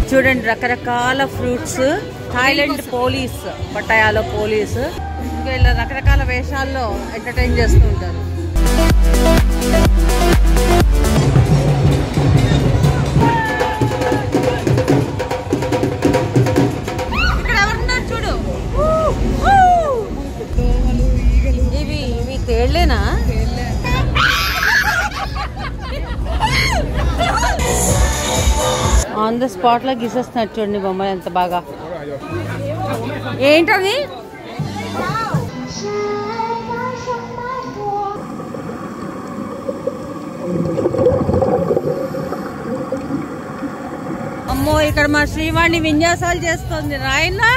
చూడండి రకరకాల fruits. Thailand police, పటాయాలో పోలీస్. ఇంకా ఇలా రకరకాల వేషాల్లో ఎంటర్టైన్ చేస్తూ ఉంటారు. ఇక్కడ ఎవరున్నారు చూడు. ఇవి తేళ్లేనా? ఆన్ ద స్పాట్ లా గీసేస్తున్నారు చూడండి బొమ్మలు ఎంత బాగా. ఏంటది? అమ్మో, ఇక్కడ మా శ్రీవాణి విన్యాసాలు చేస్తుంది. రాయనా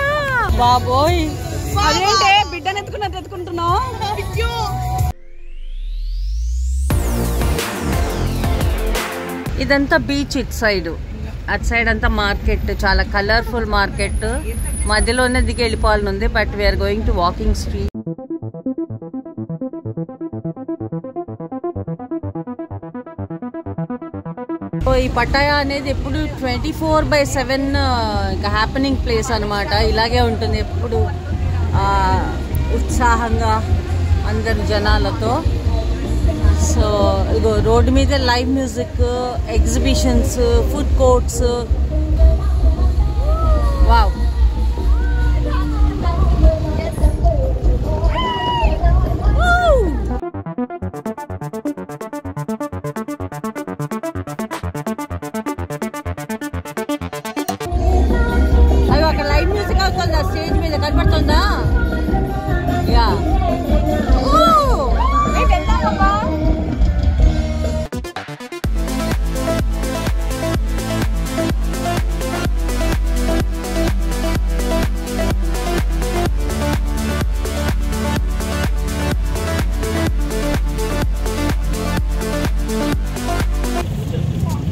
బాబోయ్, అదేంటే బిడ్డను ఎత్తుకుంటున్నావు? ఇదంతా బీచ్, ఇటు సైడ్ అటు సైడ్ అంతా మార్కెట్, చాలా కలర్ఫుల్ మార్కెట్. మధ్యలోనే దిగి వెళ్ళిపోవాలని ఉంది, but we are going to walking street. ఈ పటాయా అనేది ఎప్పుడు 24/7 ఇంకా హ్యాపెనింగ్ ప్లేస్ అనమాట. ఇలాగే ఉంటుంది ఎప్పుడు ఉత్సాహంగా అందరి జనాలతో. సో ఇగో రోడ్డు మీద live music, exhibitions, food courts. Wow, అవి అక్కడ లైవ్ మ్యూజిక్ అవుతుందా? స్టేజ్ మీద కనపడుతుందా? Yeah.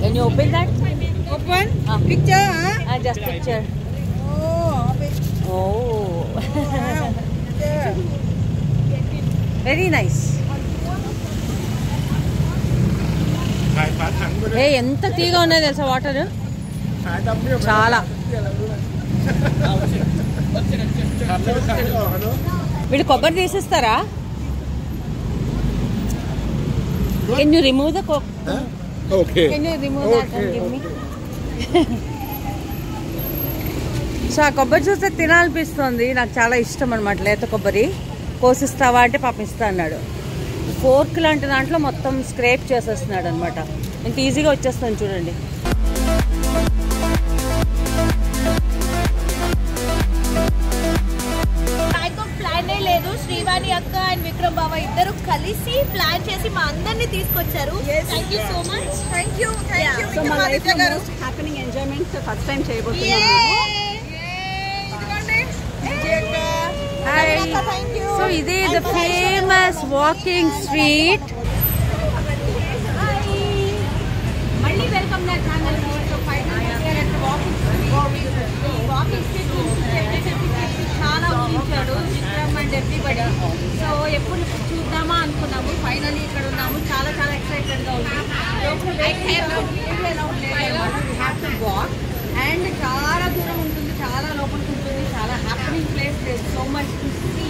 Can you open that? Open? Picture, huh? Just picture. Oh. Very nice. Hey, ఎంత తీగా ఉన్నది తెలుసా వాటర్. చాలా. వీళ్ళు కొబ్బరి తీసిస్తారా? Can you remove the coke? Okay. Can you remove that and give me? So ఆ కొబ్బరి చూస్తే తినాలనిపిస్తుంది. నాకు చాలా ఇష్టం అనమాట లేత కొబ్బరి. కోసిస్తావా అంటే పాపం ఇస్తా అన్నాడు. ఫోర్క్ లాంటి దాంట్లో మొత్తం స్క్రేప్ చేసేస్తున్నాడు అనమాట. ఇంత ఈజీగా వచ్చేస్తాను చూడండి. ప్లానే లేదు. శ్రీవాణి అక్క అండ్ విక్రమ్ బాబా ఇద్దరు కలిసి ప్లాన్ చేసి మా అందరినీ తీసుకొచ్చారు. Thank you so much. Thank you. So my life లో most happening enjoyment first time చేయబోతున్నాను. Hi. So ఇదే the famous walking street. మళ్ళీ వెల్కమ్ నా channel. So finally walking street చాలా ఊహించాడు విక్రమ్ అండ్ ఎవ్రీబడి. సో ఎప్పుడు చూద్దామా అనుకున్నాము. ఫైనల్లీ ఇక్కడ ఉన్నాము. చాలా చాలా ఎక్సైటెడ్గా ఉంది. అండ్ చాలా దూరం ఉంటుంది, చాలా లోపలికి ఉంటుంది, చాలా happening place. There so much to see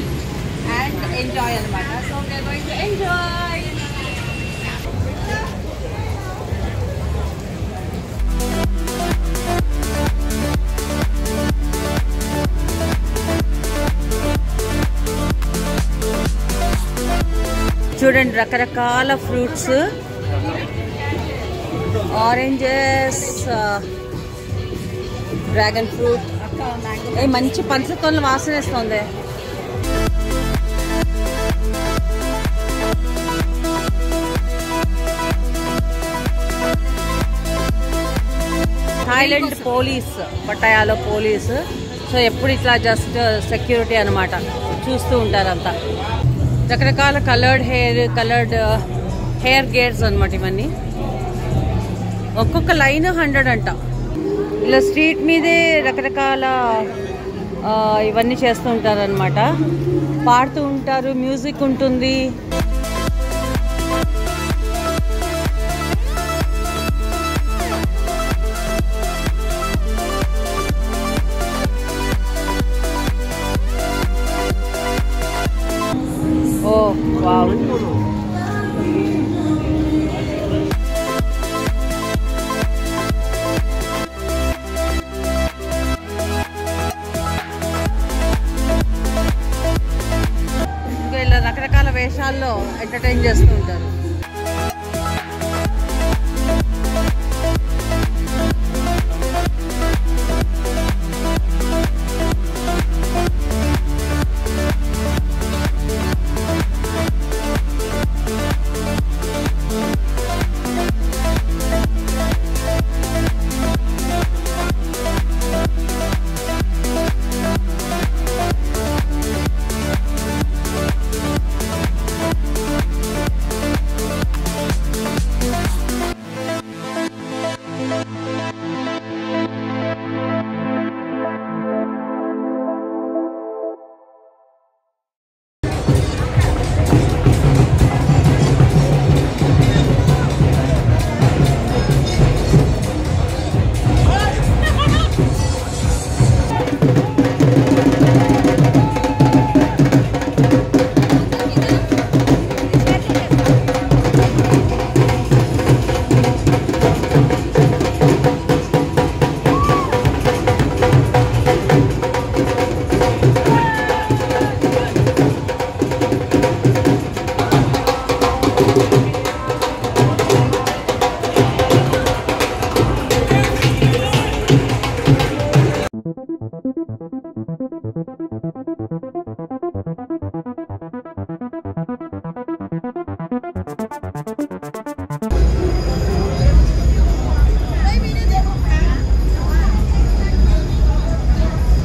and enjoy అనమాట. So we are going to enjoy. చూడండి రకరకాల ఫ్రూట్స్, ఆరెంజెస్, డ్రాగన్ ఫ్రూట్. మంచి పంచతోళ్ళ వాసన వేస్తుంది. థాయిలాండ్ పోలీస్, పటాయాలో పోలీస్. సో ఎప్పుడు ఇట్లా జస్ట్ సెక్యూరిటీ అనమాట, చూస్తూ ఉంటారంతా. రకరకాల కలర్డ్ హెయిర్ గేర్స్ అనమాట ఇవన్నీ. ఒక్కొక్క లైన్ 100 అంట. ఇలా స్ట్రీట్ మీదే రకరకాల ఇవన్నీ చేస్తూ ఉంటారనమాట. పాడుతూ ఉంటారు, మ్యూజిక్ ఉంటుంది. ఓ వావ్. ఇలా రకరకాల వేషాల్లో ఎంటర్టైన్ చేస్తూ ఉంటారు.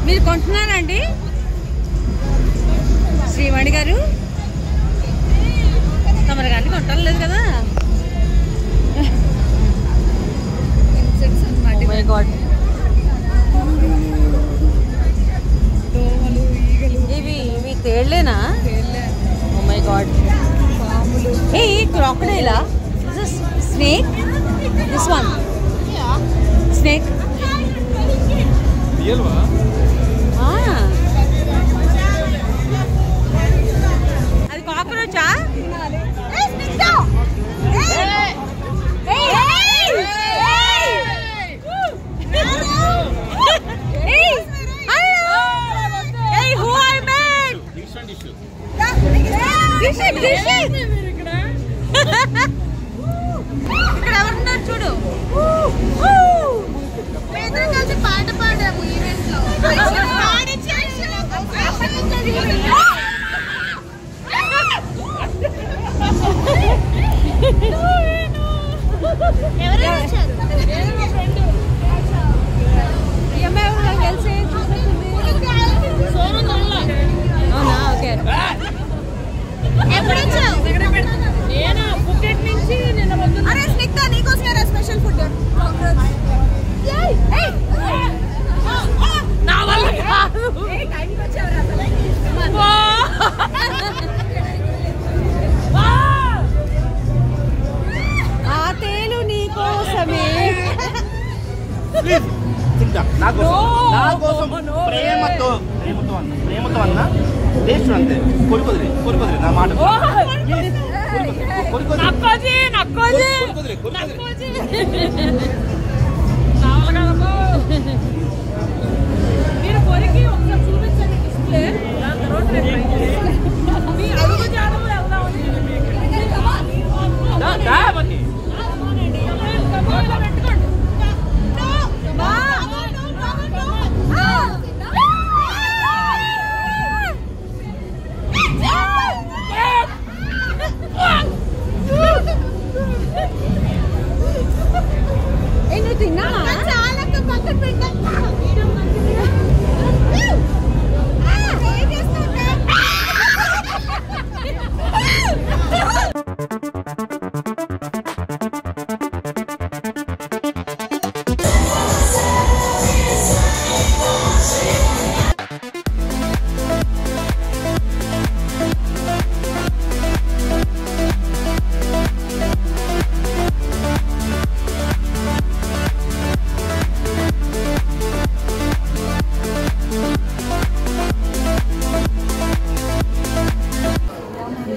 మీరు కొంటున్నారండి శ్రీవాణి గారు? తమరు కానీ కొంటలేదు కదా. మై గాడ్, ఇవి తేళ్లేనా? Oh my God. ఏ క్రాకడైలా? స్నేక్? This one snake. అది కాక్రోచా? ఇక్కడ ఎవరున్నారు చూడు. కలిసి పాట పాడాము ఈవెంట్ లో. అవునా? ఓకే. అరే స్నిగ్ధ, నీకోసమే స్పెషల్ ఫుడ్. ఆ తేలు నీకోసమే. ప్రేమతో అన్న టేస్ట్ అంతే. కొడుకుదిరి నా మాట. మీరు కొరికి ఒకసారి చూపించండి డిస్ప్లే. దాని తర్వాత మీ అడుగు జాడలు వెళ్దామని పెట్టుకోండి. నువ్వు తిన్నా చాలా పక్కన పెట్టా.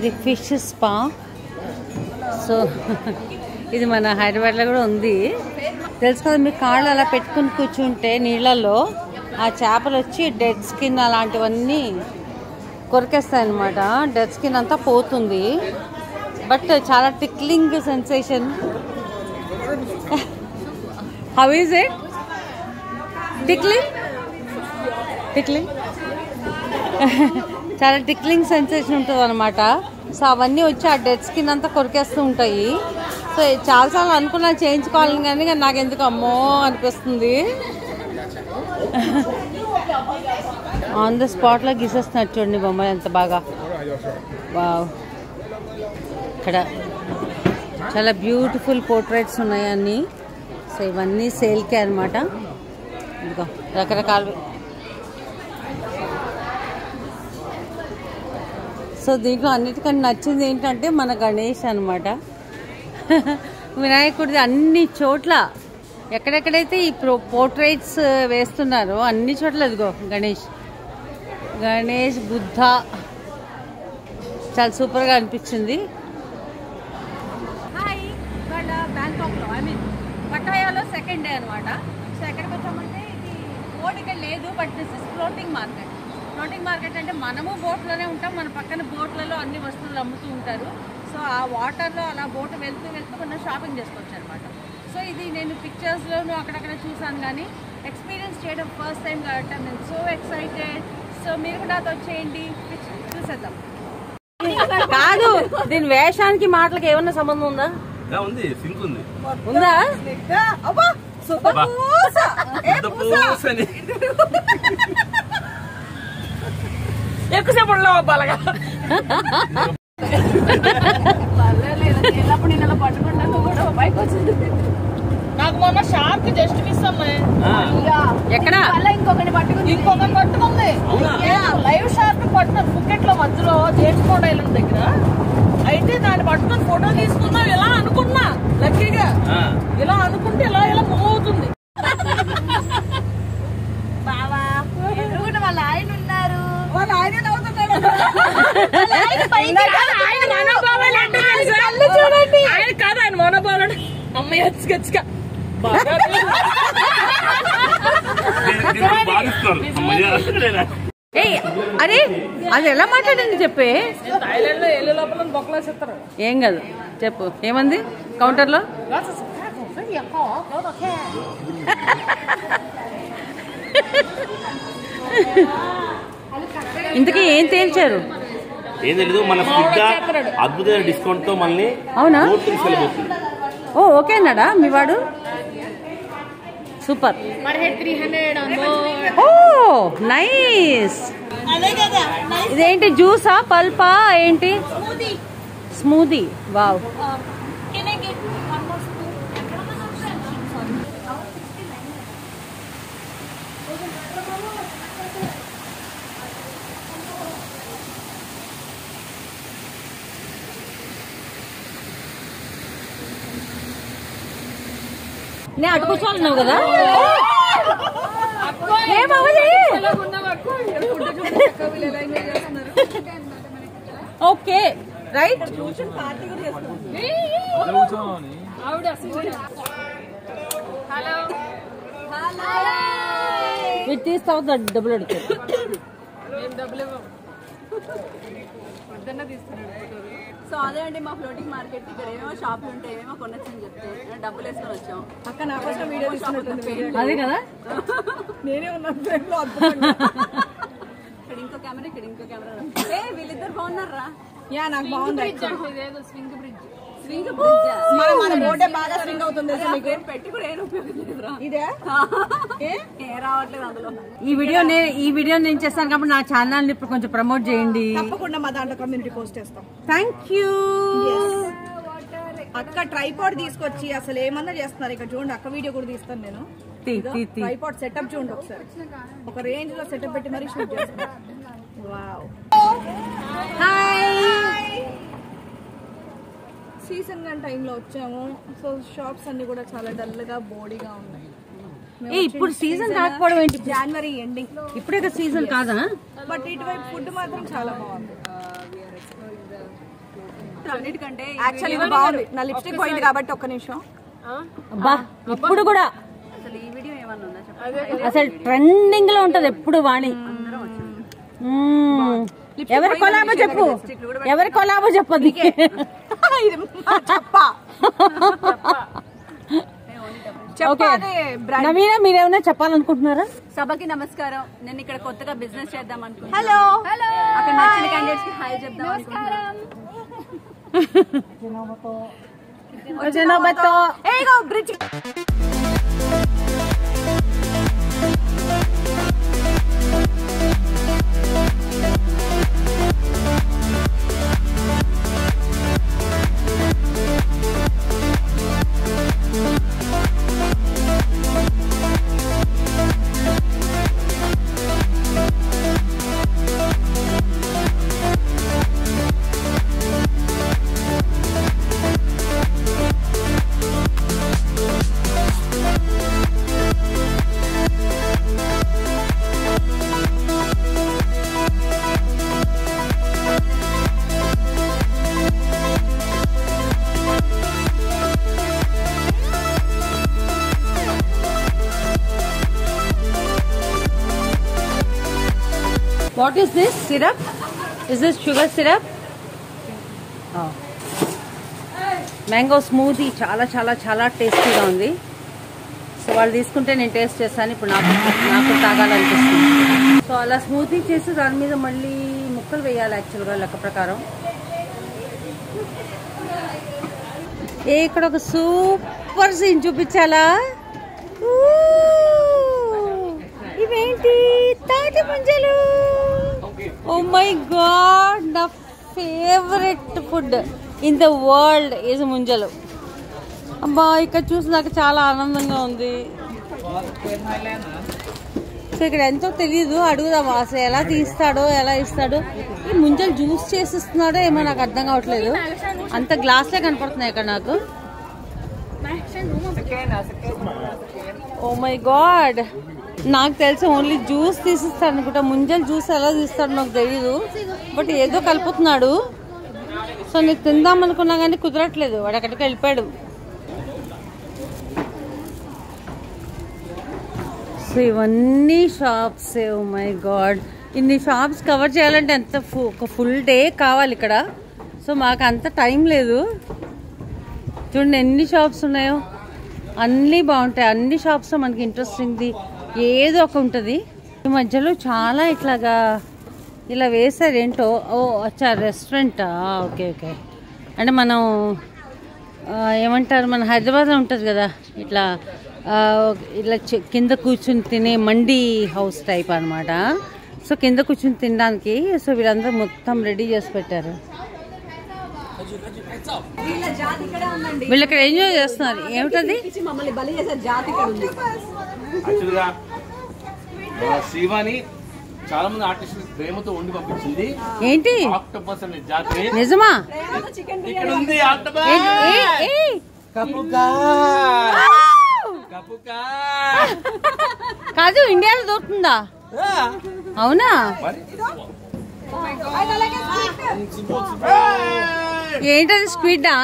ఇది ఫిష్ స్పా. సో ఇది మన హైదరాబాద్లో కూడా ఉంది. తెలుసు కదా, మీ కాళ్ళు అలా పెట్టుకుని కూర్చుంటే నీళ్ళల్లో ఆ చేపలు వచ్చి డెడ్ స్కిన్ అలాంటివన్నీ కొరికేస్తాయి అన్నమాట. డెడ్ స్కిన్ అంతా పోతుంది. బట్ చాలా tickling sensation. How is it? Tickling చాలా టిక్లింగ్ సెన్సేషన్ ఉంటుంది అనమాట. సో అవన్నీ వచ్చి ఆ డెడ్ స్కిన్ అంతా కొరికేస్తూ ఉంటాయి. సో చాలాసార్లు అనుకున్నా చేయించుకోవాలని, కానీ నాకు ఎందుకు అమ్మో అనిపిస్తుంది. ఆన్ ద స్పాట్లో గీసేస్తున్నారు చూడండి బొమ్మలు ఎంత బాగా. వావ్, ఇక్కడ చాలా బ్యూటిఫుల్ పోర్ట్రేట్స్ ఉన్నాయి అన్నీ. సో ఇవన్నీ సేల్కే అనమాట. ఇదిగో రకరకాలు. సో దీంట్లో అన్నిటికన్నా నచ్చింది ఏంటంటే మన గణేష్ అనమాట. వినాయకుడిది అన్ని చోట్ల ఎక్కడెక్కడైతే ఈ పోర్ట్రేట్స్ వేస్తున్నారో అన్ని చోట్ల ఇదిగో గణేష్ బుద్ధ చాలా సూపర్గా అనిపించింది. హాయ్, ఇవాళ బ్యాంకాక్లో పటాయాలో సెకండ్ డే అనమాట. సో ఎక్కడికి వచ్చామంటే ఇది బోట్ ఇక్కడ లేదు, but this is floating market. Floating market అంటే మనము బోట్లోనే ఉంటాం, మన పక్కన బోట్లలో అన్ని వస్తువులు అమ్ముతూ ఉంటారు. సో ఆ వాటర్లో అలా బోట్ వెళ్తూ మనం షాపింగ్ చేసుకోవచ్చు అనమాట. సో ఇది నేను పిక్చర్స్లోనూ అక్కడక్కడ చూసాను, కానీ ఎక్స్పీరియన్స్ చేయడం ఫస్ట్ టైం కాబట్టి నేను సో ఎక్సైటెడ్. సో మీరు కూడా నాతో వచ్చేయండి, చూసేద్దాం. కాదు, దీని వేషానికి మాటలకి ఏమన్నా సంబంధం ఉందా? ఉంది, సింక్ ఉంది. ఉందా? ఎక్కువసేపు ఉండలేవు బాలగా. ఎల్లప్పుడు నేను అలా పట్టుకుంటాను కూడా బైక్ వచ్చింది. నాకు మొన్న షార్క్ జస్ట్ మిస్ అమ్మాయి. ఎక్కడ? ఇంకొకటి పట్టుకుంది. లైవ్ షార్క్ పట్టుకున్నాను ఫుకెట్ లో మధ్యలో జేమ్స్ బాండ్ ఐలాండ్ దగ్గర. అయితే దాన్ని పట్టుకొని ఫోటో తీసుకున్నా. ఇలా అనుకున్నా లక్కీగా, ఇలా అనుకుంటే ఇలా మూవ్ అవుతుంది. బావా వాళ్ళ ఆయన ఉన్నారు, వాళ్ళ ఆయన నవ్వుతున్నాడు. చూడండి, ఆయన కాదు, ఆయన మనోబాలుడు. అమ్మాయి వచ్చి అరే అది ఎలా మాట్లాడింది చెప్పే. థాయిలాండ్ లో ఎల్లు లోపల బొక్కలో చెప్తారు. ఏం కాదు, చెప్పు ఏమంది కౌంటర్లో. ఇంతకీ ఏం తేల్చారు? ఏం తెలీదు, మన అద్భుతమైన డిస్కౌంట్ తో మళ్ళీ. అవునా? ఓ ఓకే అన్నాడా మీ వాడు? సూపర్. ఓ నైస్. ఇదేంటి జ్యూసా పల్పా ఏంటి? స్మూదీ. వావ్. నేను అటు కూర్చోవాలన్నావు కదా. Okay right. ఇది తీస్తావు డబ్బులు అడుగుతావు. సో అదే అండి మా ఫ్లోటింగ్ మార్కెట్. ఇక్కడ ఏమో షాపులు ఉంటాయి, ఏమో కొనొచ్చని చెప్తే డబ్బులు వేసుకొని వచ్చాం. అక్క నా కోసం వీడియో తీసుకున్నట్టుంది. అదే కదా, నేనే ఉన్నాను. ఇక్కడ ఇంకో కెమెరా, ఇక్కడ ఇంకో కెమెరా. వీళ్ళిద్దరు బాగున్నారా? యా నాకు బాగుంది. స్వింగ్ బ్రిడ్జ్ మన బోటే బాగా స్వింగ్ అవుతుంది. పెట్టి కూడా ఏం ఉపయోగం లేదురా. ఇదే ఏ రావట్లేదు అందులో. ఈ వీడియో నేను చేస్తాను కాబట్టి నా ఛానల్ ఇప్పుడు కొంచెం ప్రమోట్ చేయండి. తప్పకుండా మా దాంట్లో కమ్యూనిటీ పోస్ట్ చేస్తాం. Thank you. అక్క ట్రైపాడ్ తీసుకొచ్చి అసలు ఏమన్నా చేస్తున్నారు. ఇక్కడ చూడండి, అక్క వీడియో కూడా తీస్తాను నేను. ట్రైపాడ్ సెటప్ చూడండి ఒకసారి. ఒక రేంజ్ లో సెటప్ పెట్టి మరీ షూట్ చేస్తాను. వావ్. హాయ్. సీజన్ గా టైంలో వచ్చాము. సో షాప్స్ అన్ని కూడా చాలా డల్ గా బోడీగా ఉన్నాయి. ఇప్పుడు సీజన్ కాకపోవడం ఏంటి? జనవరి ఎండింగ్. ఇప్పుడే సీజన్ కాదా? బట్ ఇటువైపు ఫుడ్ మాత్రం చాలా బాగుంది. యాక్చువల్లీ బాగుంది. నా లిప్స్టిక్ పోయింది కాబట్టి ఒక్క నిమిషం. అబ్బా ఇప్పుడు కూడా అసలు ట్రెండింగ్ లో ఉంటది ఎప్పుడు వాణి. ఎవరి కొలాబో చెప్పు, ఎవరి కొలాబో చెప్పదు. నవీనా మీరేమైనా చెప్పాలనుకుంటున్నారా? సభకి నమస్కారం. నేను ఇక్కడ కొత్తగా బిజినెస్ చేద్దాం అనుకుంటున్నాను. Hello hello. అక్కడ నచ్చిన క్యాండిడేట్స్ కి హాయ్ చెప్దాం అనుకుంటున్నాను. Bridge What is this syrup? Is this sugar syrup? Oh. Mango smoothie చాలా చాలా చాలా టేస్టీగా ఉంది. సో వాళ్ళు తీసుకుంటే నేను టేస్ట్ చేస్తాను. ఇప్పుడు నాకు తాగాలనిపిస్తుంది. సో అలా స్మూదీ చేసి దాని మీద మళ్ళీ ముక్కలు వేయాలి యాక్చువల్గా లెక్క ప్రకారం. ఇక్కడ ఒక సూపర్ సీన్ చూపించాలా? ఇవేంటి తాటి ముంజలు. ఓ మై గాడ్, నా favourite food in the world is ముంజలు. అబ్బా ఇక్కడ చూసి నాకు చాలా ఆనందంగా ఉంది. సో ఇక్కడ ఎంతో తెలియదు, అడుగుదాం అసలు ఎలా తీస్తాడో ఎలా ఇస్తాడో. ఈ ముంజలు జ్యూస్ చేసిస్తున్నాడో ఏమో నాకు అర్థం కావట్లేదు. అంత గ్లాస్లే కనపడుతున్నాయి ఇక్కడ నాకు. ఓ మై గాడ్, నాకు తెలిసి ఓన్లీ జ్యూస్ తీసిస్తాడు అనుకుంటా. ముంజలు జ్యూస్ ఎలా తీస్తాడో నాకు తెలియదు, బట్ ఏదో కలుపుతున్నాడు. సో నీకు తిందాం అనుకున్నా కానీ కుదరట్లేదు, వాడు అక్కడికి వెళ్ళిపోయాడు. సో ఇవన్నీ షాప్స్. ఓ మై గాడ్, ఇన్ని షాప్స్ కవర్ చేయాలంటే ఎంత ఒక ఫుల్ డే కావాలి ఇక్కడ. సో మాకు అంత టైం లేదు. చూడండి ఎన్ని షాప్స్ ఉన్నాయో, అన్నీ బాగుంటాయి. అన్ని షాప్స్లో మనకి ఇంట్రెస్టింగ్ది ఏదో ఒక ఉంటుంది. ఈ మధ్యలో చాలా ఇట్లాగా ఇలా వేసారు ఏంటో. ఓ అచ్చా, రెస్టారెంటా? Okay okay. అంటే మనం ఏమంటారు, మన హైదరాబాద్లో ఉంటుంది కదా ఇట్లా ఇలా కింద కూర్చుని తినే మండీ హౌస్ టైప్ అనమాట. సో కింద కూర్చుని తినడానికి. సో వీళ్ళందరూ మొత్తం రెడీ చేసి పెట్టారు. వీళ్ళు ఇక్కడ ఎంజాయ్ చేస్తున్నారు. ఏమిటది? శివాని చాలా మంది ఆర్టిస్టులు ప్రేమతో వండి పంపించింది. ఏంటి? ఆక్టోపస్ అనే జాతి. నిజమా? ఇక్కడ ఉంది ఆక్టోపస్. కాదు, ఇండియాలో దొరుకుతుందా? అవునా? ఏంటది? స్క్విడా?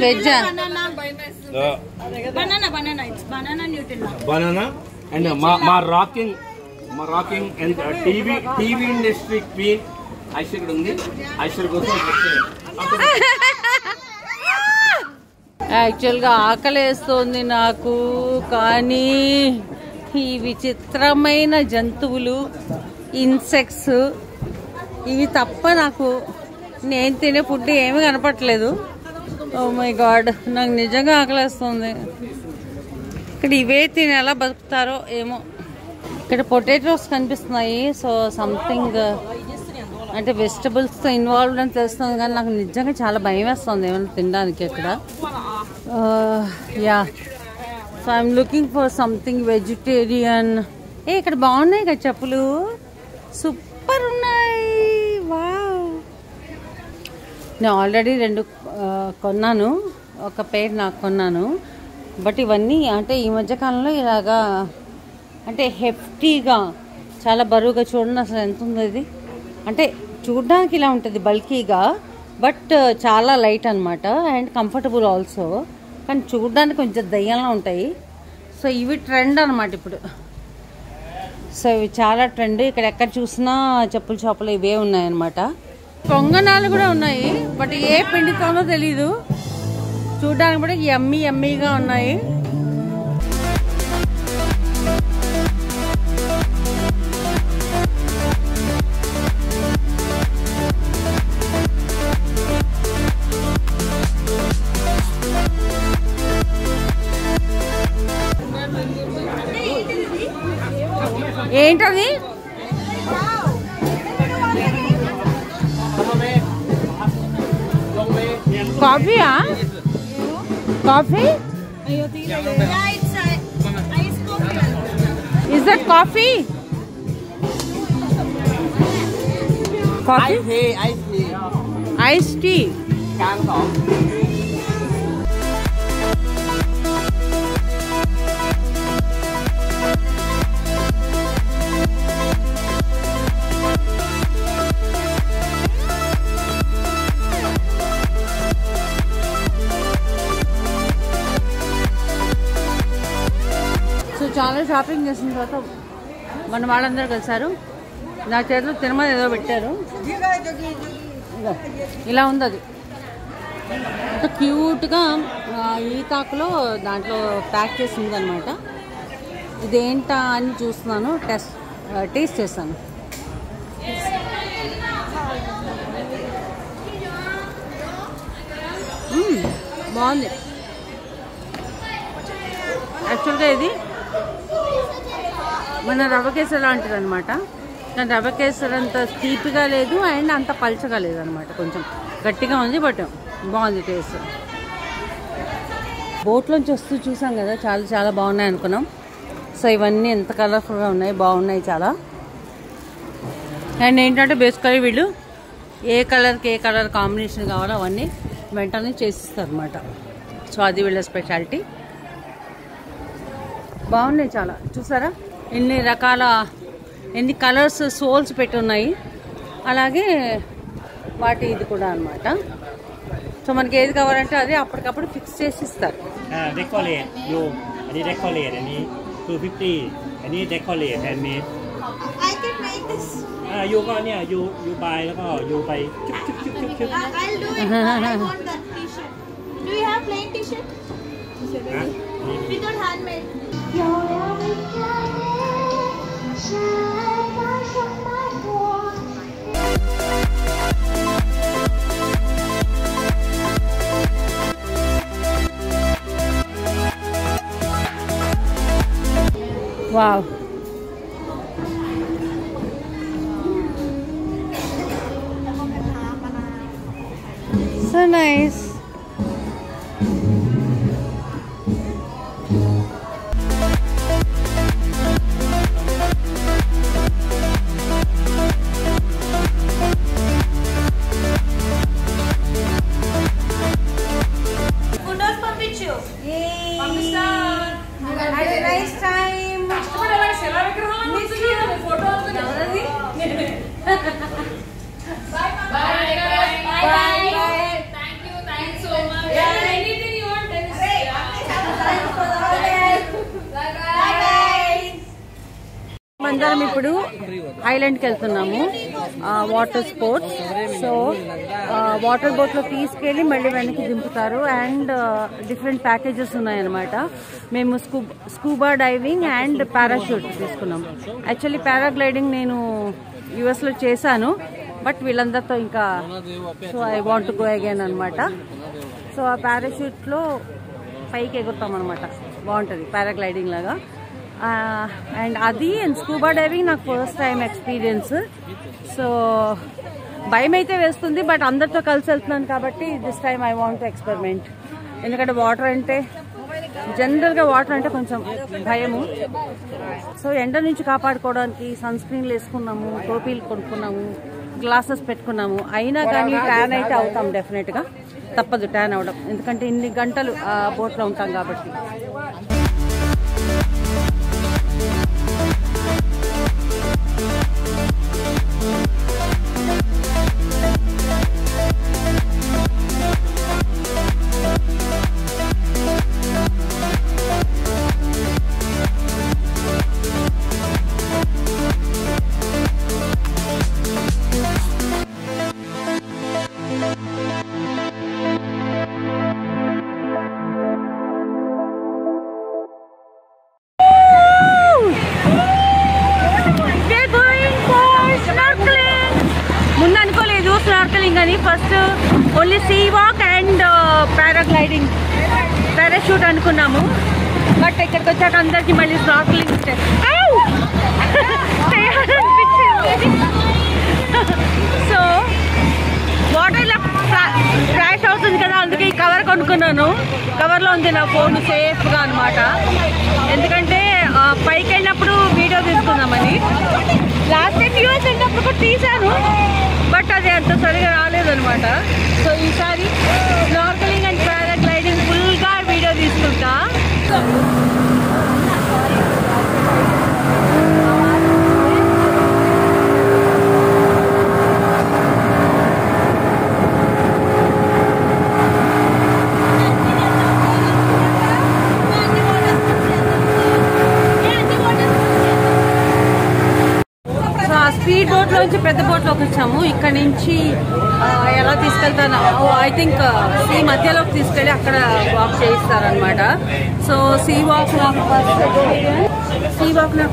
వెజ్జా? బనానా అండ్ మా rocking and TV industry queen Aishwarya ఉంది. ఐశ్వర్య కోసం యాక్చువల్గా ఆకలేస్తోంది నాకు, కానీ ఈ విచిత్రమైన జంతువులు, ఇన్సెక్ట్స్ ఇవి తప్ప నాకు నేను తినే ఫుడ్ ఏమీ కనపట్లేదు. ఓ మై గాడ్, నాకు నిజంగా ఆకలేస్తుంది. ఇక్కడ ఇవే తిని ఎలా బతుకుతారో ఏమో. ఇక్కడ పొటాటోస్ కనిపిస్తున్నాయి. సో సంథింగ్ అంటే వెజిటబుల్స్తో ఇన్వాల్వ్డ్ అని తెలుస్తుంది, కానీ నాకు నిజంగా చాలా భయం వేస్తుంది ఏమైనా తినడానికి ఇక్కడ. Yeah, so I'm looking for something vegetarian. ఇక్కడ బాగున్నాయి కదా చెప్పులు, సూపర్ ఉన్నాయి. వావ్, నేను ఆల్రెడీ 2 కొన్నాను, ఒక పేరు నాకు కొన్నాను. బట్ ఇవన్నీ అంటే ఈ మధ్యకాలంలో ఇలాగా అంటే హెఫ్టీగా చాలా బరువుగా. చూడండి అసలు ఎంత ఉంది ఇది. అంటే చూడడానికి ఇలా ఉంటుంది బల్కీగా, బట్ చాలా లైట్ అనమాట అండ్ కంఫర్టబుల్ ఆల్సో. కానీ చూడడానికి కొంచెం దయ్యంగా ఉంటాయి. సో ఇవి ట్రెండ్ అనమాట ఇప్పుడు. సో ఇవి చాలా ట్రెండ్. ఇక్కడ ఎక్కడ చూసినా చెప్పుల షాపులు ఇవే ఉన్నాయన్నమాట. పొంగనాలు కూడా ఉన్నాయి, బట్ ఏ పిండితోనో తెలీదు. చూడడానికి కూడా ఎమ్మీగా ఉన్నాయి. ఏంటది? కాఫీయా? Coffee? Is that coffee? Coffee? Iced tea. చాలా షాపింగ్ చేసిన తర్వాత మన వాళ్ళందరూ కలిసారు. నా చేతిలో తిరుమల ఏదో పెట్టారు, ఇలా ఉంది. అది అంత క్యూట్గా ఈతాకులో దాంట్లో ప్యాక్ చేసి ఉందన్నమాట. ఇదేంటా అని చూస్తున్నాను, టేస్ట్ చేస్తాను. బాగుంది. యాక్చువల్గా ఇది మన రవ్వ కేసరి లాంటిది అనమాట. కానీ రవ్వ కేసరి అంత తీపిగా లేదు అండ్ అంత పల్చగా లేదు అనమాట, కొంచెం గట్టిగా ఉంది, బట్ బాగుంది టేస్ట్. బోట్లోంచి వస్తూ చూసాం కదా, చాలా చాలా బాగున్నాయి అనుకున్నాం. సో ఇవన్నీ ఎంత కలర్ఫుల్గా ఉన్నాయి, బాగున్నాయి చాలా. అండ్ ఏంటంటే బేసికలీ వీళ్ళు ఏ కలర్కి ఏ కలర్ కాంబినేషన్ కావాలో అవన్నీ వెంటనే చేసిస్తారు అనమాట. సో అది వీళ్ళ స్పెషాలిటీ. బాగున్నాయి చాలా. చూసారా ఎన్ని రకాల, ఎన్ని కలర్స్ సోల్స్ పెట్టి ఉన్నాయి. అలాగే వాటి ఇది కూడా అనమాట. సో మనకి ఏది కావాలంటే అది అప్పటికప్పుడు ఫిక్స్ చేసి ఇస్తారు. డెకరేట్ అది డెకరేట్ అని 250 అని decorate and made. I can make this. you go เนี่ย you buy แล้วก็ you ไป I'll do it. I want that t-shirt. Do you have plain t-shirt? Without handmade. Wow. So nice. Photos పంపించు. Had a nice time. అందరం ఇప్పుడు ఐలాండ్కి వెళ్తున్నాము, water sports. So water బోట్లో తీసుకెళ్ళి మళ్ళీ వెనక్కి దింపుతారు and different packages ఉన్నాయన్నమాట. మేము స్కూబా డైవింగ్ అండ్ పారాషూట్ తీసుకున్నాం. యాక్చువల్లీ పారాగ్లైడింగ్ నేను యుఎస్లో చేశాను, బట్ వీళ్ళందరితో ఇంకా so I want to go again అనమాట. సో ఆ పారాషూట్లో పైకి ఎగురుతాం అనమాట, బాగుంటుంది పారాగ్లైడింగ్ లాగా. అండ్ అది అండ్ స్కూబా డైవింగ్ నాకు ఫస్ట్ టైం ఎక్స్పీరియన్స్. సో భయం అయితే వేస్తుంది, బట్ అందరితో కలిసి వెళ్తున్నాను కాబట్టి this time I want to experiment. ఎందుకంటే వాటర్ అంటే జనరల్గా వాటర్ అంటే కొంచెం భయము. సో ఎండ నుంచి కాపాడుకోవడానికి సన్ స్క్రీన్లు వేసుకున్నాము, టోపీలు కొనుక్కున్నాము, గ్లాసెస్ పెట్టుకున్నాము. అయినా కానీ ట్యాన్ అయితే అవుతాం, డెఫినెట్గా తప్పదు ట్యాన్ అవడం, ఎందుకంటే ఇన్ని గంటలు ఆ బోట్లో ఉంటాం కాబట్టి. అని first only sea walk and parachute అనుకున్నాము. బట్ ఇక్కడికి వచ్చాక అందరికి మళ్ళీ స్నార్క్లింగ్ సో వాటర్ ఇలా ఫ్లాష్ అవుతుంది కదా, అందుకే ఈ కవర్ కొనుక్కున్నాను. కవర్లో ఉంది నా ఫోన్ సేఫ్గా అనమాట. ఎందుకంటే పైకి వెళ్ళినప్పుడు వీడియో తీసుకుందామని. లాస్ట్ టైం యూఎస్ వెళ్ళినప్పుడు కూడా తీశాను, బట్ అది అంత సరిగా రాలేదనమాట. సో ఈసారి స్నార్కలింగ్ అండ్ పారాగ్లైడింగ్ ఫుల్గా వీడియో తీసుకుంటా. స్పీడ్ బోట్ లోంచి పెద్ద బోట్ లోకి వచ్చాము. ఇక్కడ నుంచి ఎలా తీసుకెళ్తాను, ఐ థింక్ సీ మధ్యలోకి తీసుకెళ్ళి అక్కడ వాక్ చేయిస్తారనమాట. సో సీ వాక్ నాకు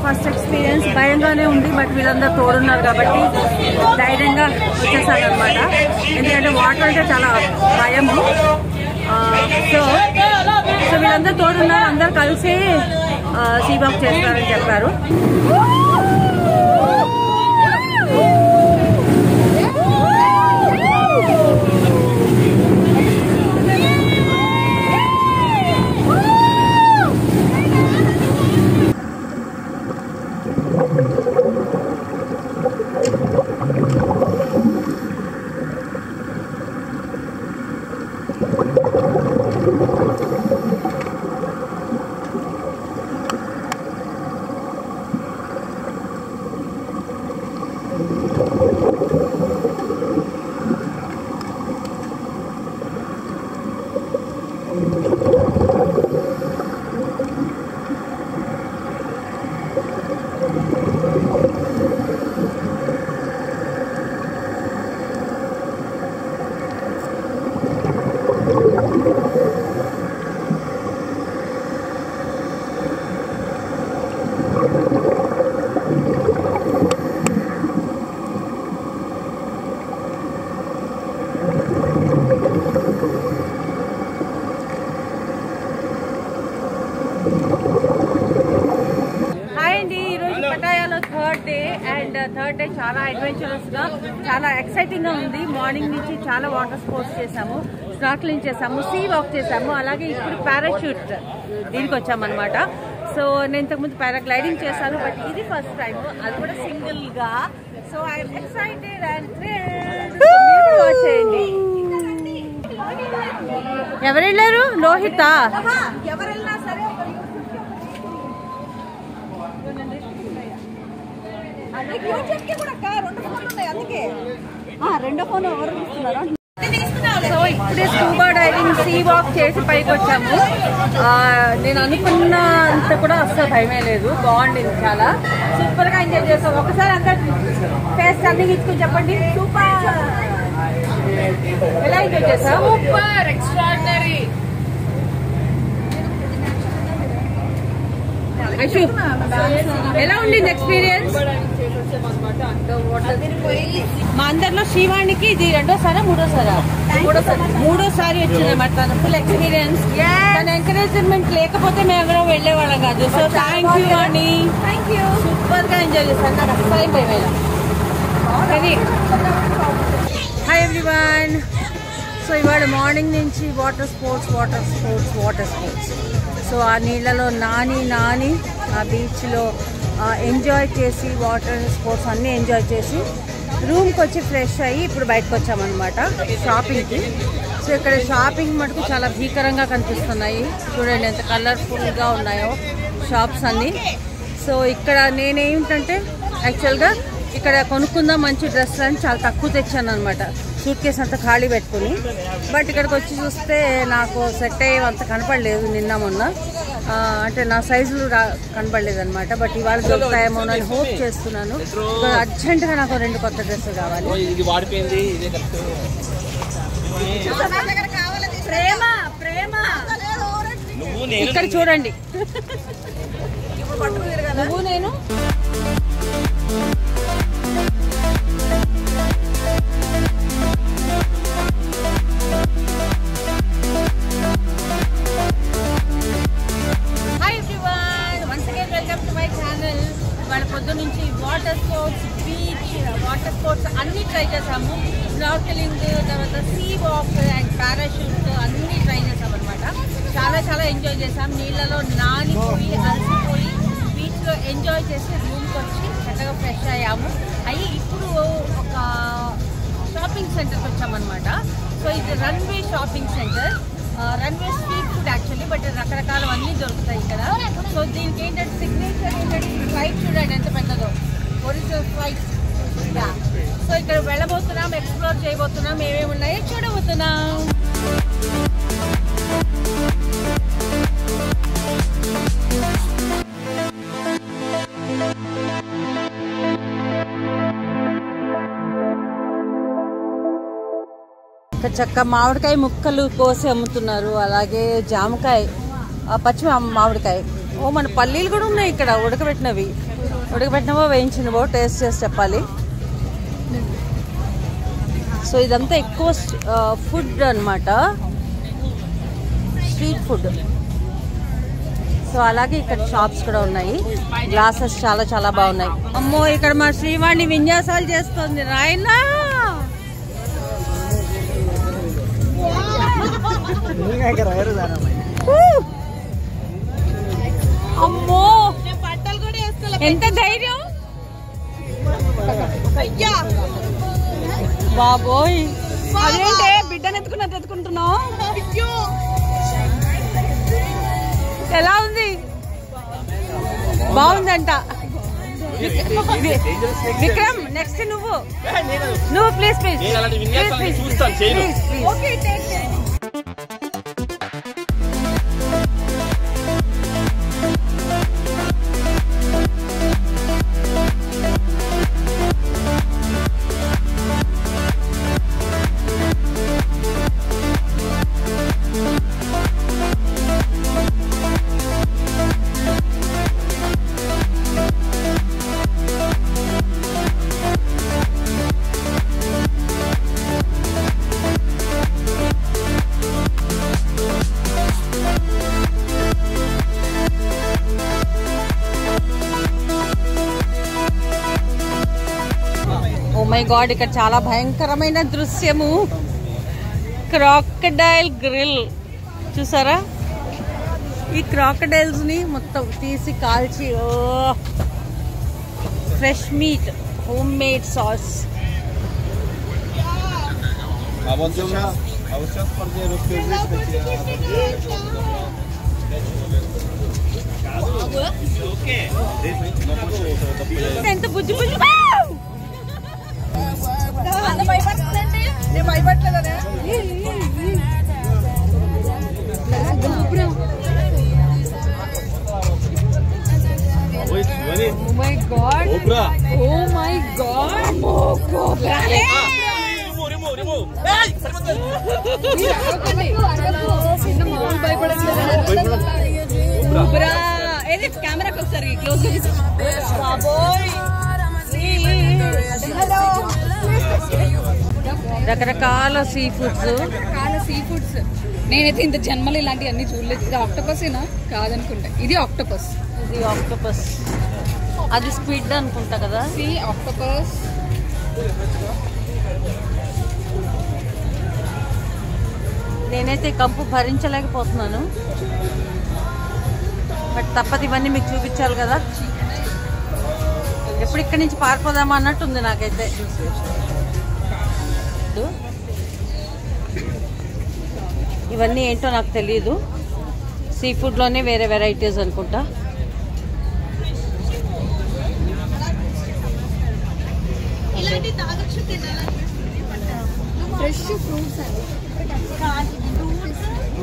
ఫస్ట్ ఎక్స్పీరియన్స్. భయంగానే ఉంది, బట్ వీళ్ళందరూ తోడున్నారు కాబట్టి ధైర్యంగా వచ్చేసాను అనమాట. ఎందుకంటే వాటర్ అంటే చాలా భయము. సో వీళ్ళందరూ తోడున్నారు, అందరు కలిసి సీ వాక్ చేస్తారని చెప్పారు. థర్డ్ డే చాలా అడ్వెంచరస్ గా, చాలా ఎక్సైటింగ్ గా ఉంది. మార్నింగ్ నుంచి చాలా వాటర్ స్పోర్ట్స్ చేసాము, స్నార్క్లింగ్ చేసాము, సీ వాక్ చేసాము, అలాగే ఇప్పుడు పారాషూట్ దీనికి వచ్చామన్నమాట. సో నేను ఇంతకుముందు పారాగ్లైడింగ్ చేశాను, బట్ ఇది ఫస్ట్ టైం, అది కూడా సింగిల్ గా. So I'm excited and thrilled. వచ్చేయండి. ఎవరు వెళ్ళారు? లోహిత. ఎవరెళ్ళినా సరే రెండో ఫోన్ ఎవరు తీసుకున్నారు? సో ఇప్పుడే స్కూబా డైవింగ్, సీ వాక్ చేసి పైకి వచ్చాము. నేను అనుకున్నంత కూడా అస్సలు భయమే లేదు, బాగుండింది, చాలా సూపర్ గా ఎంజాయ్ చేస్తాం. ఒకసారి అంతా ఫేస్ టర్నింగ్ ఇచ్చుకుని చెప్పండి. సూపర్, ఎలా ఎంజాయ్ చేస్తాం? Super, extraordinary. ఎలా ఉండింది ఎక్స్పీరియన్స్? మా అందరిలో శ్రీవాణికి ఇది రెండోసారా మూడోసారా? మూడోసారి వచ్చిందన్నమాట తన ఫుల్ ఎక్స్పీరియన్స్. తన ఎంకరేజ్మెంట్ లేకపోతే మేము ఎవరో వెళ్లేవాళ్ళం కాదు. So thank you Vani, super గా ఎంజాయ్ చేస్తాను. నాకు అసలు భయమేలా. Hi everyone. సో ఇవాళ మార్నింగ్ నుంచి వాటర్ స్పోర్ట్స్. సో ఆ నీళ్ళలో నాని ఆ బీచ్లో ఎంజాయ్ చేసి, వాటర్ స్పోర్ట్స్ అన్నీ ఎంజాయ్ చేసి రూమ్కి వచ్చి ఫ్రెష్ అయ్యి ఇప్పుడు బయటకు వచ్చామన్నమాట షాపింగ్కి. సో ఇక్కడ షాపింగ్ మటుకు చాలా భీకరంగా కనిపిస్తున్నాయి. చూడండి ఎంత కలర్ఫుల్గా ఉన్నాయో షాప్స్ అన్నీ. సో ఇక్కడ నేనేమిటంటే యాక్చువల్గా ఇక్కడ కొనుక్కుందాం మంచి డ్రెస్ అని చాలా తక్కువ తెచ్చాను అనమాట, సూట్ కేసు అంతా ఖాళీ పెట్టుకుని. బట్ ఇక్కడికి వచ్చి చూస్తే నాకు సెట్ అయ్యేవంత కనపడలేదు నిన్న మొన్న. అంటే నా సైజులు కనపడలేదు అనమాట. బట్ ఇవాళ దొరుకుతాయేమో అని హోప్ చేస్తున్నాను. అర్జెంటుగా నాకు 2 కొత్త డ్రెస్సులు కావాలి. ఇక్కడ చూడండి, నువ్వు నేను చేసాము. స్నార్కెలింగ్, తర్వాత సీ వాక్ అండ్ పారాషూట్ అన్నీ ట్రై చేసాం అనమాట. చాలా చాలా ఎంజాయ్ చేసాం. నీళ్ళలో నానిపోయి అలసిపోయి బీచ్లో ఎంజాయ్ చేసి రూమ్కి వచ్చి చక్కగా ఫ్రెష్ అయ్యాము. ఇప్పుడు ఒక షాపింగ్ సెంటర్కి వచ్చామన్నమాట. సో ఇది runway shopping centre, runway street food actually, but రకరకాల అన్నీ దొరుకుతాయి ఇక్కడ. సో దీనికి ఏంటంటే సిగ్నేచర్ ఏంటంటే ఫ్లైట్ చూడండి ఎంత పెద్దదో, ఒరిజినల్ ఫ్లైట్. సో ఇక్కడ వెళ్ళబోతున్నాం, ఎక్స్ప్లోర్ చేయబోతున్నాం, ఏమేమి ఉన్నాయో చూడబోతున్నాం. చక్క మామిడికాయ ముక్కలు కోసి అమ్ముతున్నారు, అలాగే జామకాయ, పచ్చి మామిడికాయ. మన పల్లీలు కూడా ఉన్నాయి ఇక్కడ, ఉడకబెట్టినవో వేయించినవో టేస్ట్ చేసి చెప్పాలి. సో ఇదంతా ఎక్కువ ఫుడ్ అన్నమాట, స్ట్రీట్ ఫుడ్. సో అలాగే ఇక్కడ షాప్స్ కూడా ఉన్నాయి. గ్లాసెస్ చాలా చాలా బాగున్నాయి. అమ్మో, ఇక్కడ మా శ్రీవాణి విన్యాసాలు చేస్తుంది. రాయనా అమ్మో, ఎంత ధైర్యం బాబోయ్. అదేంటే బిడ్డను ఎత్తుకుంటున్నావు? ఎలా ఉంది? బాగుందంట. విక్రమ్, నెక్స్ట్ నువ్వు ప్లీజ్ ఓకే. మై గాడ్, ఇక్కడ చాలా భయంకరమైన దృశ్యము. క్రాకడైల్ గ్రిల్ చూసారా? ఈ క్రాకడైల్స్ ని మొత్తం తీసి కాల్చి fresh meet, home made sauce. ఎంత బుజ్జి బుజ్జి భయపడుతుందండి. నేను భయపడలేదనే. Oh my god. Oh my god. ఏది కెమెరాకి ఒకసారి క్లోజ్ చేసి బాబోయ్. రకరకాల సీ ఫుడ్స్. నేనైతే ఇంత జన్మలు ఇలాంటివి అన్ని చూడలేదు. ఇది ఆక్టోపసేనా? కాదనుకుంటా, ఇది ఆక్టోపస్. అది స్క్విడ్ అనుకుంటా కదా. See octopus. నేనైతే కంపు భరించలేకపోతున్నాను, బట్ తప్పదు, ఇవన్నీ మీకు చూపించాలి కదా. ఎప్పుడు ఇక్కడి నుంచి పారిపోదామా అన్నట్టుంది నాకైతే. ఇవన్నీ ఏంటో నాకు తెలియదు. సీ ఫుడ్లోనే వేరే వెరైటీస్ అనుకుంటా.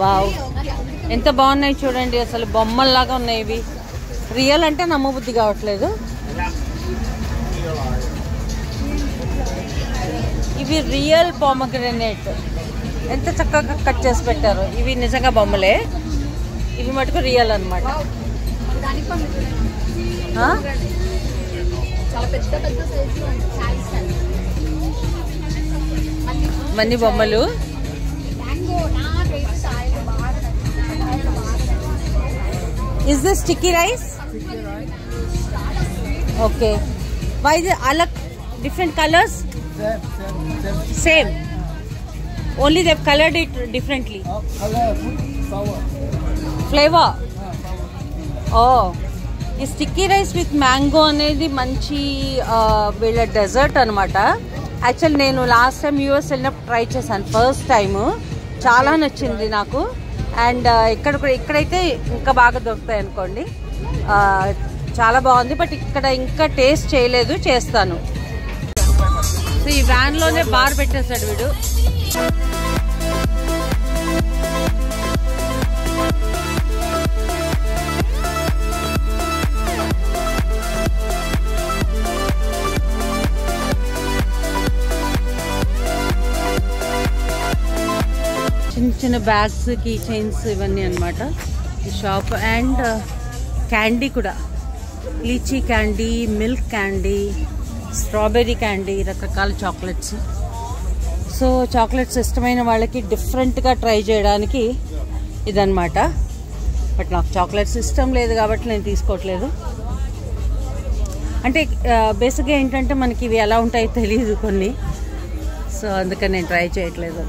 వావ్, ఎంత బాగున్నాయి చూడండి. అసలు బొమ్మల్లాగా ఉన్నాయి ఇవి. రియల్ అంటే నమ్మబుద్ధి కావట్లేదు. ఇవి రియల్ పోమగ్రనేట్. ఎంత చక్కగా కట్ చేసి పెట్టారు. ఇవి నిజంగా బొమ్మలే, ఇవి మటుకు రియల్ అనమాట. ఇవన్నీ బొమ్మలు. Is this sticky rice? Okay. Why is it alak different colors? Same. Only they've colored it differently. Color, sour. Flavor. Oh. ఈ స్టిక్కీ రైస్ విత్ మ్యాంగో అనేది మంచి వీళ్ళ డెజర్ట్ అనమాట. యాక్చువల్లీ నేను లాస్ట్ టైం యూఎస్ వెళ్ళినప్పుడు ట్రై చేశాను first time. చాలా నచ్చింది నాకు. అండ్ ఇక్కడైతే ఇంకా బాగా దొరుకుతాయి అనుకోండి. చాలా బాగుంది. బట్ ఇక్కడ ఇంకా టేస్ట్ చేయలేదు, చేస్తాను. సో ఈ వ్యాన్లోనే బార్ పెట్టేశాడు వీడు. చిన్న చిన్న బ్యాగ్స్, కీ చైన్స్ ఇవన్నీ అనమాట ఈ షాప్. అండ్ క్యాండీ కూడా, lychee candy, milk candy, strawberry candy, రకరకాల చాక్లెట్స్. సో చాక్లెట్స్ ఇష్టమైన వాళ్ళకి డిఫరెంట్గా ట్రై చేయడానికి ఇదన్నమాట. బట్ నాకు చాక్లెట్స్ ఇష్టం లేదు కాబట్టి నేను తీసుకోవట్లేదు. అంటే బేసిక్గా ఏంటంటే మనకి ఇవి ఎలా ఉంటాయో తెలియదు కొన్ని. సో అందుకని నేను ట్రై చేయట్లేదు.